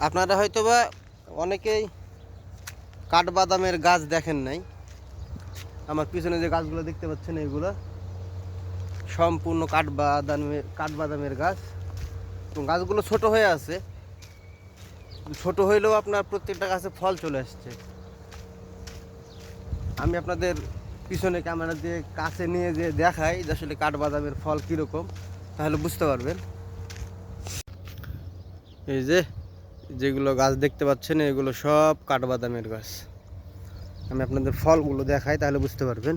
আপনারা হয়তোবা অনেকেই কাঠবাদামের গাছ দেখেন নাই। আমার পিছনে যে গাছগুলো দেখতে পাচ্ছেন এগুলো সম্পূর্ণ কাঠবাদামের গাছ, এবং গাছগুলো ছোট হয়ে আছে। ছোট হইলেও আপনার প্রত্যেকটা গাছে ফল চলে আসছে। আমি আপনাদের পিছনে ক্যামেরা দিয়ে কাছে নিয়ে যে দেখাই যে আসলে কাঠবাদামের ফল কীরকম, তাহলে বুঝতে পারবেন। এই যে যেগুলো গাছ দেখতে পাচ্ছেন এগুলো সব কাঠবাদামের গাছ। আমি আপনাদের ফলগুলো দেখাই তাহলে বুঝতে পারবেন।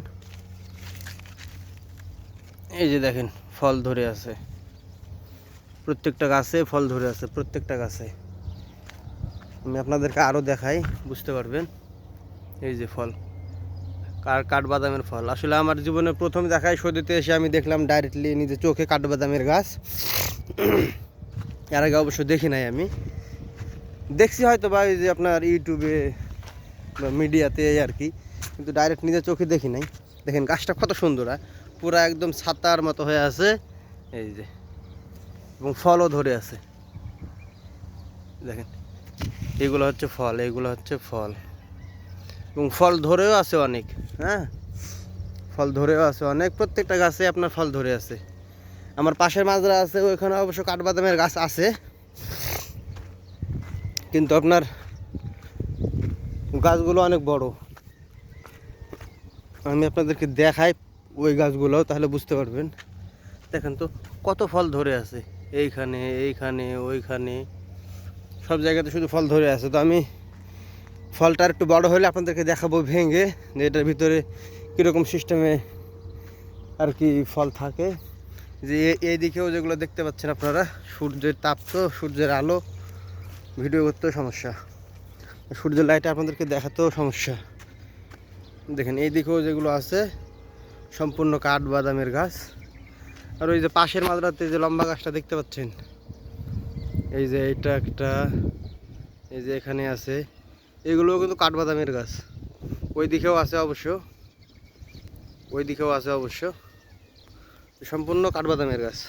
এই যে দেখেন ফল ধরে আছে, প্রত্যেকটা গাছে ফল ধরে আছে, প্রত্যেকটা গাছে। আমি আপনাদেরকে আরও দেখাই, বুঝতে পারবেন। এই যে ফল, কাঠবাদামের ফল। আসলে আমার জীবনে প্রথম দেখায় সৌদিতে এসে আমি দেখলাম ডাইরেক্টলি নিজে চোখে কাঠবাদামের গাছ। এর আগে অবশ্য দেখি নাই, আমি দেখছি হয়তো বা এই যে আপনার ইউটিউবে বা মিডিয়াতে আর কি, কিন্তু ডাইরেক্ট নিজের চোখে দেখি নাই। দেখেন গাছটা কত সুন্দর, পুরা একদম ছাতার মতো হয়ে আছে। এই যে, এবং ফলও ধরে আছে। দেখেন এগুলো হচ্ছে ফল, এগুলো হচ্ছে ফল, এবং ফল ধরেও আছে অনেক। হ্যাঁ, ফল ধরেও আছে অনেক, প্রত্যেকটা গাছে আপনার ফল ধরে আছে। আমার পাশের মাজরা আছে, ওইখানে অবশ্য কাঠবাদামের গাছ আছে, কিন্তু আপনার গাছগুলো অনেক বড়। আমি আপনাদেরকে দেখাই ওই গাছগুলো, তাহলে বুঝতে পারবেন। দেখেন তো কত ফল ধরে আছে, এইখানে এইখানে ওইখানে সব জায়গাতে শুধু ফল ধরে আছে। তো আমি ফলটা একটু বড় হলে আপনাদেরকে দেখাবো ভেঙে, যে এটার ভিতরে কীরকম সিস্টেমে আর কি ফল থাকে। যে এই দিকেও যেগুলো দেখতে পাচ্ছেন আপনারা, সূর্যের তাপ, তো সূর্যের আলো, ভিডিও করতেও সমস্যা, সূর্যের লাইটে আপনাদেরকে দেখাতেও সমস্যা। দেখেন এই দিকেও যেগুলো আছে সম্পূর্ণ কাঠবাদামের গাছ। আর ওই যে পাশের মাজরাতে যে লম্বা গাছটা দেখতে পাচ্ছেন, এই যে এটা একটা, এই যে এখানে আছে, এগুলোও কিন্তু কাঠবাদামের গাছ। ওই দিকেও আছে অবশ্য, ওই দিকেও আছে অবশ্য, সম্পূর্ণ কাঠবাদামের গাছ।